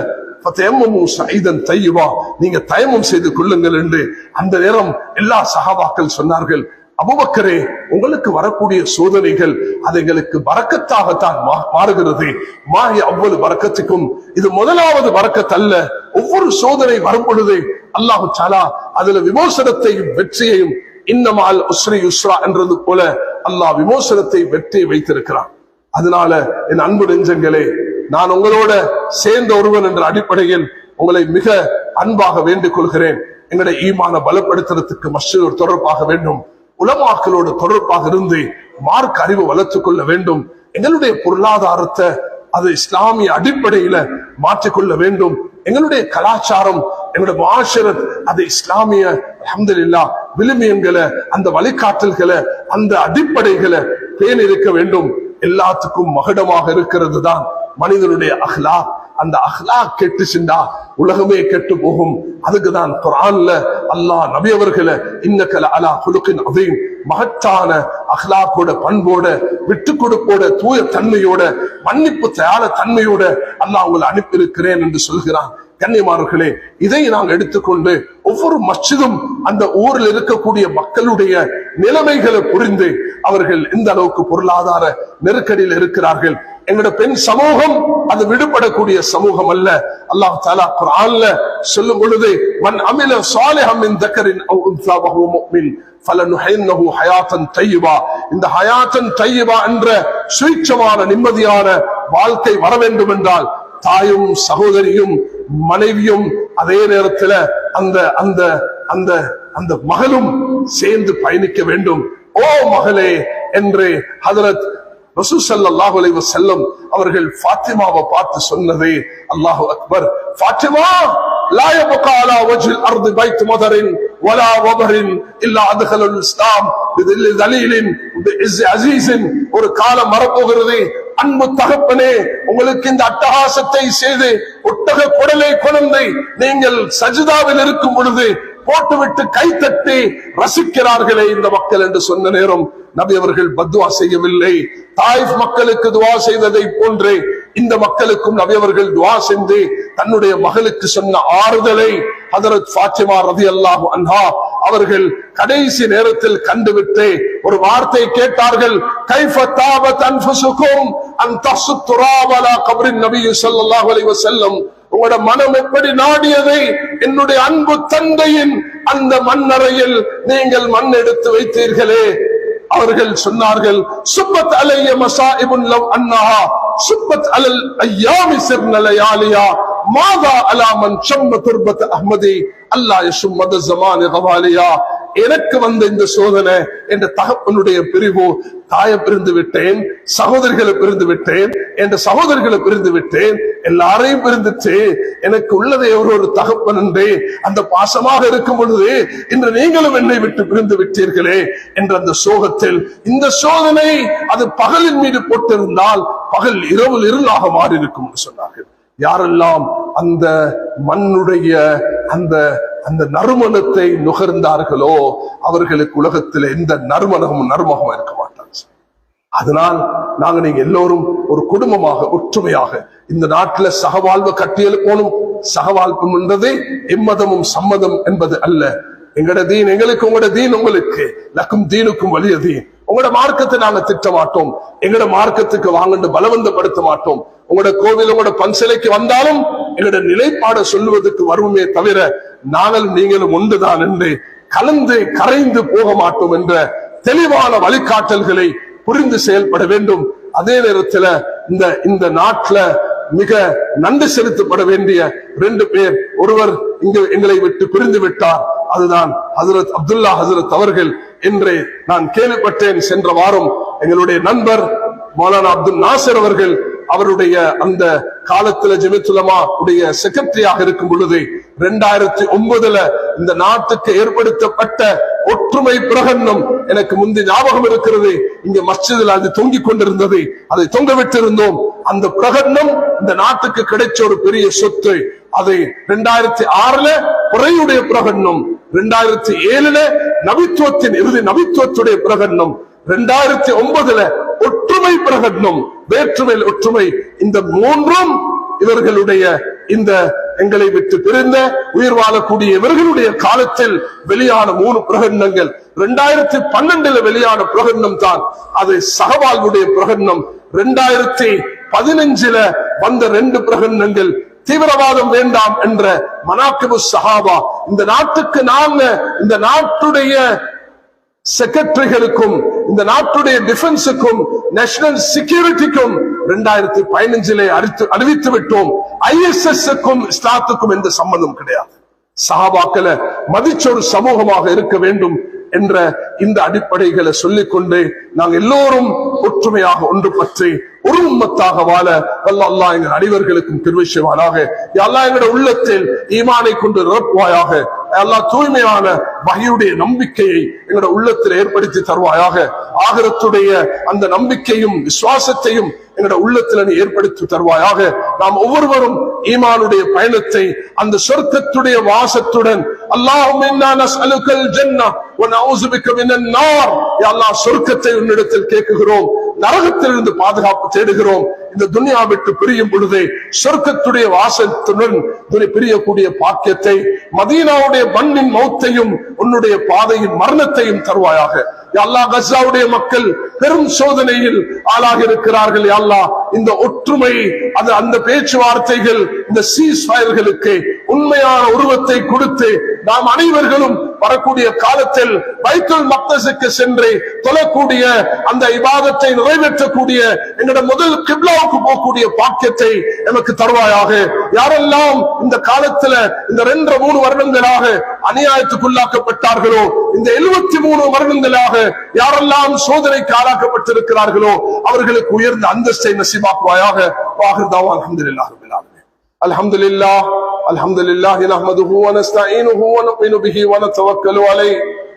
நீங்க தயமம் செய்து கொள்ளுங்கள் என்று. அந்த நேரம் எல்லா சஹாபாக்கள் சொன்னார்கள், அபூபக்கரே, உங்களுக்கு வரக்கூடிய சோதனைகள் அது எங்களுக்கு பரக்கத்தாகத்தான் மாறுகிறது. மாஹி அவ்வளவு பரக்கத்துக்கும் இது முதலாவது பரக்கத் அல்ல. ஒவ்வொரு சோதனை வரும் பொழுது அல்லாஹு தஆலா அதுல விமோசனத்தையும் வெற்றியையும் இன்னமால் உஸ்ரி யுஸ்ரா என்றது போல அல்லாஹ் விமோசனத்தை வெற்றியை வைத்திருக்கிறான். அதனால என் அன்பு நெஞ்சங்களே, நான் உங்களோட சேர்ந்த ஒருவன் என்ற அடிப்படையில் உங்களை மிக அன்பாக வேண்டிக் கொள்கிறேன். எங்களுடைய ஈமான பலப்படுத்துறதுக்கு மஸ்ஜிதோடு தொடர்பாக வேண்டும், உலமாக்களோடு தொடர்பாக இருந்து மார்க்க அறிவு வளர்த்துக் கொள்ள வேண்டும். எங்களுடைய பொருளாதாரத்தை அது இஸ்லாமிய அடிப்படையில மாற்றிக்கொள்ள வேண்டும். எங்களுடைய கலாச்சாரம், எங்களுடைய மாஷரத் அது இஸ்லாமிய அல்ஹம்துலில்லாஹ் விழுமியங்களை, அந்த வழிகாட்டல்களை, அந்த அடிப்படைகளை பேணி இருக்க வேண்டும். எல்லாத்துக்கும் மகுடமாக இருக்கிறது தான் மனிதனுடைய அஹ்லாக். அந்த அஹ்லாக் கெட்டுச்சுண்டா உலகமே கெட்டு போகும். அதுக்குதான் குர்ஆன்ல அல்லாஹ் நபி அவர்களை இன்னக லஅலா குலுகின் அதீம், மகத்தான அஹ்லாக்கோட, பண்போட, விட்டு கொடுப்போட, தூய தன்மையோட, மன்னிப்பு தயார தன்மையோட அல்லாஹ் உங்களை அனுப்பியிருக்கிறேன் என்று சொல்கிறான். கண்ணியமானவர்களே, இதை நாங்கள் எடுத்துக்கொண்டு ஒவ்வொரு மஸ்ஜிதும் அந்த ஊரில் இருக்கக்கூடிய மக்களுடைய நிலைமைகளை புரிந்து அவர்கள் எந்த அளவுக்கு பொருளாதார நெருக்கடியில் இருக்கிறார்கள். எங்களோட பெண் சமூகம் அது விடுபடக்கூடிய சமூகம் அல்ல. அல்லாஹ் தஆலா குர்ஆன்ல சொல்லும் பொழுது, மன் அமில ஸாலிஹன் மின் தக்கரின் அவ் உன்ஸா வஹுவ முஃமின் ஃபலனுஹைன்னஹு ஹயாத்தன் தய்யிபா. இந்த ஹயாத்தன் தய்யிபா என்ற சுயிட்சமான நிம்மதியான வாழ்க்கை வர வேண்டும் என்றால் தாயும் சகோதரியும் மனைவியும் அதே நேரத்துல அந்த அந்த அந்த அந்த மகளும் சேர்ந்து பயணிக்க வேண்டும். ஓ மகளே என்று ஹஜரத் ரசூல் ஸல்லல்லாஹு அலைஹி வஸல்லம் அவர்கள் ஃபாத்திமாவை பார்த்து சொன்னதே, அல்லாஹு அக்பர், ஃபாத்திமா லா யப்கா அலா வஜ்ஹில் அர்தி பைத் மதரின் வலா வபரின் இல்லா அத்கலல் இஸ்லாம் பிதில் தலீலின் பிஇஸ் அஸீஸின். ஒரு காலம் வரப்போகிறது, அன்பு தகப்பனே, உங்களுக்கு இந்த அட்டகாசத்தை செய்து ஒட்டக குடலை குழந்தை நீங்கள் சஜிதாவில் இருக்கும் பொழுது போட்டுவிட்டு கைத்தட்டி ரசிக்கிறார்களே இந்த மக்கள் என்று சொன்ன நேரம் நபி அவர்கள் பத்வா செய்யவில்லை. தாயிஃப் மக்களுக்கு துவா செய்ததை போன்றே இந்த மக்களுக்கும் நபி அவர்கள் துவா செய்து தன்னுடைய மகளுக்கு சொன்ன ஆறுதலை ஹஜரத் ஃபாத்திமா ரலியல்லாஹு அன்ஹா அவர்கள் கடைசி நேரத்தில் கண்டுவிட்டு ஒரு வார்த்தை கேட்டார்கள், கைஃப தாபத் அன்ஃபுசுகும் அன் தஹ்சுத் துராப அலா கப்ரின் நபி ஸல்லல்லாஹு அலைஹி வஸல்லம். உங்களோட மனம் எப்படி நாடியதை என்னுடைய அன்பு தந்தையின் அந்த மண்ணறையில் நீங்கள் மண் எடுத்து வைத்தீர்களே. அவர்கள் சொன்னார்கள், சுப்பத் அலைய மசாஇபுன் லவ் அன்னஹா சுப்பத் அலல் அய்யாமி சிர்ன லயாலியா மாதா அலா மன் ஷம்ம துர்பத் அஹ்மதி அல்லா யஷும்மத ஸமானி கவாலியா. எனக்கு வந்த இந்த சோதனை என்ற தகப்பனுடைய பிரிவு, தாயை பிரிந்து விட்டேன், சகோதரிகளை பிரிந்து விட்டேன், என்ற சகோதரிகளை பிரிந்து விட்டேன், எல்லாரையும் பிரிந்துட்டு எனக்கு உள்ளதை ஒரு தகப்பன் என்றே அந்த பாசமாக இருக்கும் பொழுது இன்று நீங்களும் என்னை விட்டு பிரிந்து விட்டீர்களே என்ற அந்த சோகத்தில் இந்த சோதனை அது பகலின் மீது போட்டிருந்தால் பகல் இரவில் இருளாக மாறி இருக்கும் என்று சொன்னார்கள். யாரெல்லாம் அந்த மண்ணுடைய அந்த அந்த நறுமணத்தை நுகர்ந்தார்களோ அவர்களுக்கு உலகத்தில் எந்த நறுமணமும் இருக்க மாட்டாங்க. அதனால் நாங்க நீங்க எல்லோரும் ஒரு குடும்பமாக ஒற்றுமையாக இந்த நாட்டில் சகவாழ்வு கட்டியெழுப்போனும். சகவாழ்வு என்றது எம்மதமும் சம்மதம் என்பது அல்ல. எங்கட தீன் எங்களுக்கு, உங்களோட தீன் உங்களுக்கு, லக்கும் தீனுக்கும் வலிய தீன். உங்களோட மார்க்கத்தை நாங்க திட்ட மாட்டோம், எங்களோட மார்க்கத்துக்கு வாங்கண்டு பலவந்தப்படுத்த மாட்டோம். உங்களோட கோவில் உங்களோட பன்சிலைக்கு வந்தாலும் எங்களோட நிலைப்பாட சொல்லுவதற்கு வருமே தவிர நாங்கள் நீங்களும் ஒன்றுதான் என்று கலந்து கரைந்து போக மாட்டோம் என்ற தெளிவான வழிகாட்டல்களை புரிந்து செயல்பட வேண்டும். அதே நேரத்தில் இந்த நாட்டில் மிக நன்றி செலுத்தப்பட வேண்டிய 2 பேர், ஒருவர் இங்கு எங்களை விட்டு பிரிந்து விட்டார், அதுதான் ஹஜ்ரத் அப்துல்லா ஹஜ்ரத் அவர்கள் என்று நான் கேள்விப்பட்டேன். சென்ற வாரம் எங்களுடைய நண்பர் மௌலானா அப்துல் நாசர் அவர்கள் அவருடைய அந்த காலத்துல ஜமியத்துல் உலமா உடைய செக்ரட்டரியாக இருக்கும் பொழுது 2009 இந்த நாட்டுக்கு ஏற்படுத்தப்பட்ட ஒற்றுமை பிரகடனம் எனக்கு முந்தி ஞாபகம் இருக்கிறது. இங்க மஸ்ஜிதில் அது தொங்கிக் கொண்டிருந்தது, அதை தொங்க விட்டிருந்தோம். அந்த பிரகடனம் இந்த நாட்டுக்கு கிடைச்ச ஒரு பெரிய சொத்து. அதை 2006 புறையுடைய பிரகடனம், 2007 நபித்துவத்தின் இறுதி நபித்துவத்துடைய பிரகடனம், 2009 ஒற்றுமை பிரகடனம், வேற்றுமையில் ஒற்றுமை. இந்த 3ம் இவர்களுடைய இந்த எங்களை விட்டு பிரிந்த உயிர் வாழக்கூடிய இவர்களுடைய காலத்தில் வெளியான 3 பிரகடனங்கள். 2012 வெளியான பிரகடனம் தான் அது சகவாழ்வுடைய பிரகடனம். 2015 வந்த 2 பிரகடனங்கள் தீவிரவாதம் வேண்டாம் என்ற மனாக்கிபு சஹாபா. இந்த நாட்டுக்கு நாங்க இந்த நாட்டுடைய செக்ரட்டரிகளுக்கும் இந்த நாட்டுடைய டிஃபென்ஸுக்கும் நேஷனல் செக்யூரிட்டிக்கும் 2015 அறிவித்து விட்டோம். ISS-க்கும் இஸ்லாத்துக்கும் எந்த சம்பந்தம் கிடையாது. சஹாபாக்களை மதிச்ச ஒரு சமூகமாக இருக்க வேண்டும் என்ற இந்த அடிப்படைகளை சொல்லிக்கொண்டு நாங்கள் எல்லோரும் ஒற்றுமையாக ஒன்று பற்றி ஒரு உம்மத்தாக வாழ அல்லாஹ் எங்கள் அனைவர்களுக்கும் கிருபை செய்வானாக. யா அல்லாஹ் எங்களுடைய உள்ளத்தில் ஈமானை கொண்டு நிரப்புவாயாக. அல்லாஹ் தூய்மையான வஹீயுடைய நம்பிக்கையை எங்களுடைய உள்ளத்தில் ஏற்படுத்தி தருவாயாக. ஆகிரத்துடைய அந்த நம்பிக்கையும் விசுவாசத்தையும் எங்களுடைய உள்ளத்தில் ஏற்படுத்தி தருவாயாக. நாம் ஒவ்வொருவரும் ஈமானுடைய பயணத்தை அந்த சொர்க்கத்துடைய வாசத்துடன் அல்லாஹும்ம இன்னா நஸ்அலுக்கல் ஜன்னah வ நஊது பிக மினன் நார். யா அல்லாஹ் சொர்க்கத்தை உன்னிடத்தில் கேட்கிறோம், நரகத்திலிருந்து பாதுகாப்பு தேடுகிறோம். இந்த துன்யா விட்டு பிரியும் பொழுதே சொர்க்கத்துடைய வாசத்துடன் பிரியக்கூடிய பாக்கியத்தை, மதீனாவுடைய மண்ணின் மௌத்தையும் உன்னுடைய பாதையின் மரணத்தையும் தருவாயாக. யா அல்லாஹ் கஸாவுடைய மக்கள் பெரும் சோதனையில் ஆளாகி இருக்கிறார்கள். யா அல்லாஹ் இந்த ஒற்றுமை, அது அந்த பேச்சுவார்த்தைகள், இந்த சீஸ்ஃபயர்களுக்கு உண்மையான உருவத்தை கொடுத்து நாம் அனைவர்களும் வரக்கூடிய காலத்தில் பைத்துல் மக்தஸுக்கு சென்று தொழக்கூடிய அந்த இபாதத்தை நிறைவேற்றக்கூடிய எங்களுடைய முதல் கிப்லாவுக்கு போகக்கூடிய பாக்கியத்தை எனக்கு தருவாயாக. யாரெல்லாம் இந்த காலத்துல இந்த 2-3 வருடங்களாக அநியாயத்துக்குள்ளாக்கப்பட்டார்களோ, இந்த 73 வருடங்களாக யாரெல்லாம் சோதனைக்கு ஆளாக்கப்பட்டிருக்கிறார்களோ அவர்களுக்கு உயர்ந்த அந்தஸ்தை நசீபாக்குவாயாக. வாஹிர் தஅவா அல்ஹம்துலில்லாஹி ரப்பில் ஆலமீன். அல்ஹம்துலில்லாஹி நஹ்மதுஹு வ நஸ்தஈனுஹு வ நு'மினு பிஹி வ நதவக்கலு அலைஹி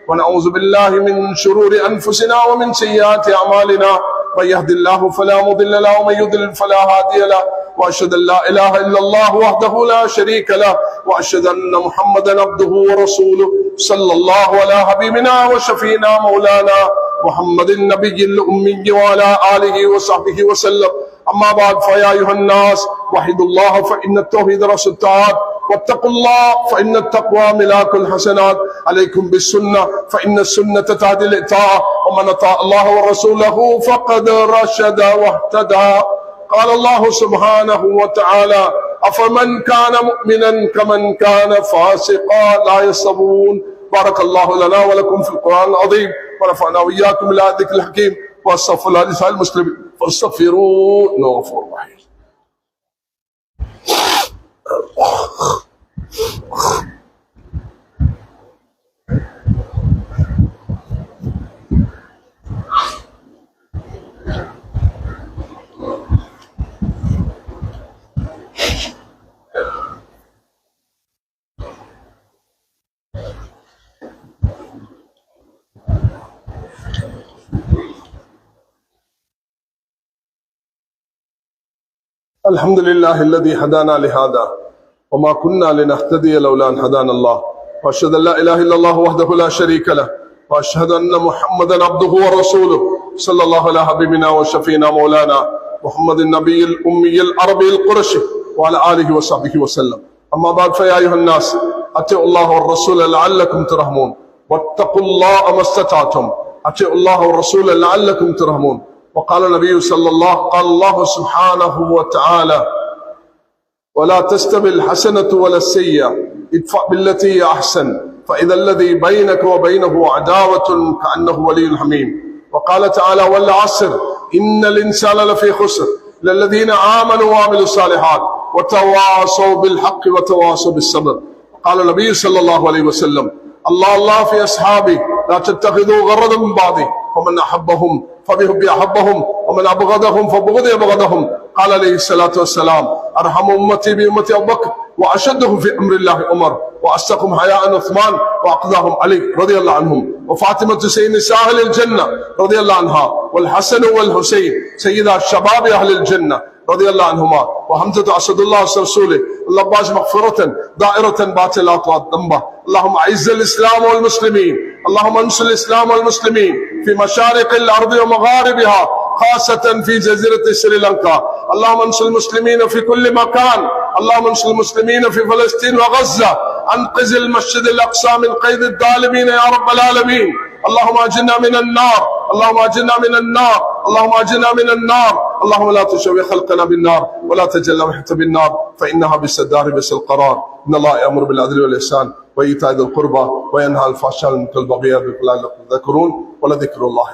வ நஊது பில்லாஹி மின் ஷுரூரி அன்ஃபுஸினா வ மின் ஸய்யிஆத்தி அமாலினா. من يهد الله فلا مضل له ومن يضلل فلا هادي له واشهد ان لا اله الا الله وحده لا شريك له واشهد ان محمدا عبده ورسوله صلى الله على حبيبنا وشفينا مولانا محمد النبي الامي وعلى اله وصحبه وسلم. اما بعد فيا ايها الناس وحدوا الله فان التوحيد راس الطاعات واتقوا الله فإن التقوى ملاك الحسنات. عليكم بالسنة فإن السنة تهدي الإطاعة ومن أطاع الله ورسوله فقد رشد واهتدى. قال الله سبحانه وتعالى أفمن كان مؤمنا كمن كان فاسقا لا يستوون. بارك الله لنا ولكم في القرآن العظيم ونفعنا وإياكم إلى ذكر الحكيم واستغفر الله لسائر المسلمين فاستغفروه إنه غفور رحيم. الحمد لله الذي هدانا لهذا وما كنا لنهتدي لولا أن هدانا الله وأشهد أن لا إله إلا الله وحده لا شريك له وأشهد أن محمدا عبده ورسوله صلى الله على حبيبنا وشفينا مولانا محمد النبي الأمي العربي القرشي وعلى آله وصحبه وسلم. أما بعد فيا أيها الناس أطيعوا الله والرسول لعلكم ترحمون واتقوا الله ما استطعتم. أطيعوا الله والرسول لعلكم ترحمون. وقال النبي صلى الله قال الله سبحانه وتعالى ولا تستوي الحسنة ولا السيئة ادفع بالتي هي أحسن فإذا الذي بينك وبينه عداوة كأنه ولي حميم. وقال تعالى والعصر إن الإنسان لفي خسر للذين آمنوا وعملوا الصالحات وتواصوا بالحق وتواصوا بالصبر. قال النبي صلى الله عليه وسلم الله في أصحابي لا تتخذوا غرضا من بعضي ومن أحبهم فبحبي أحبهم ومن أبغضهم فبغضي أبغضهم. قال عليه الصلاة والسلام أرحم أمتي بأمتي أبو بكر وأشدهم في أمر الله عمر وأصدقهم حياء عثمان وأقضاهم علي رضي الله عنهم وفاطمة سيد نساء أهل الجنة رضي الله عنها والحسن والحسين سيدا شباب أهل الجنة رضي الله عنهما وحمزة أسد الله رسوله الله باج مغفرة دائرة باطلات والذنبة. اللهم أعز الإسلام والمسلمين اللهم انصر الإسلام والمسلمين في مشارق الأرض ومغاربها خاصة في جزيرة سريلانكا. اللهم انصر المسلمين في كل مكان. اللهم انصر المسلمين في فلسطين وغزة. انقذ المسجد الأقصى من قيد الظالمين يا رب العالمين. اللهم أجرنا من النار اللهم أجرنا من النار اللهم أجرنا من النار. اللهم لا تشوي خلقنا بالنار ولا تجعل لوحة بالنار فإنها بئس الدار بئس القرار. إن الله يأمر بالعدل والإحسان وإيتاء ذي القربى وينهى عن الفحشاء والمنكر والبغي يعظكم لعلكم تذكرون ولذكر الله